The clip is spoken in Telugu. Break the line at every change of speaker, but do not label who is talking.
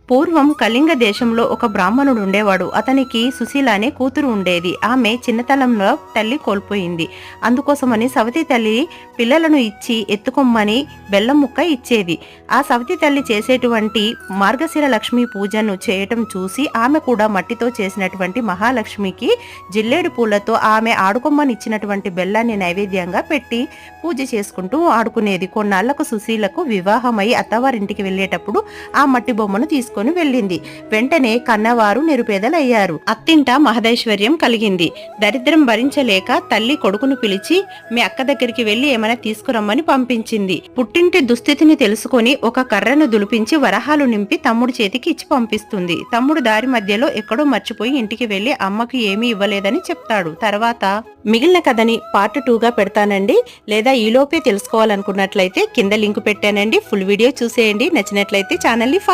పూర్వం కళింగ దేశంలో ఒక బ్రాహ్మణుడు ఉండేవాడు. అతనికి సుశీల అనే కూతురు ఉండేది. ఆమె చిన్నతనంలో తల్లి కోల్పోయింది. అందుకోసమని సవతి తల్లి పిల్లలను ఇచ్చి ఎత్తుకొమ్మని బెల్లం ముక్క ఇచ్చేది. ఆ సవతి తల్లి చేసేటువంటి మార్గశిర లక్ష్మి పూజను చేయటం చూసి ఆమె కూడా మట్టితో చేసినటువంటి మహాలక్ష్మికి జిల్లేడు పూలతో ఆమె ఆడుకొమ్మని ఇచ్చినటువంటి బెల్లాన్ని నైవేద్యంగా పెట్టి పూజ చేసుకుంటూ ఆడుకునేది. కొన్నాళ్లకు సుశీలకు వివాహమై అత్తవారింటికి వెళ్ళేటప్పుడు ఆ మట్టి బొమ్మను తీసుకుని వెళ్ళింది. వెంటనే కన్నవారు నిరుపేదలయ్యారు. అత్తింట మహదైశ్వర్యం కలిగింది. దరిద్రం భరించలేక తల్లి కొడుకును పిలిచి మీ అక్క దగ్గరికి వెళ్లి ఏమైనా తీసుకురమ్మని పంపించింది. పుట్టింటి దుస్థితిని తెలుసుకొని ఒక కర్రను దులిపించి వరహాలు నింపి తమ్ముడు చేతికి ఇచ్చి పంపిస్తుంది. తమ్ముడు దారి మధ్యలో ఎక్కడో మర్చిపోయి ఇంటికి వెళ్లి అమ్మకు ఏమీ ఇవ్వలేదని చెప్తాడు. తర్వాత మిగిలిన కథని పార్ట్ 2గా పెడతానండి. లేదా ఈలోపే తెలుసుకోవాలనుకున్నట్లయితే కింద లింక్ పెట్టానండి. ఫుల్ వీడియో చూసేయండి. నచ్చినట్లయితే ఛానల్ని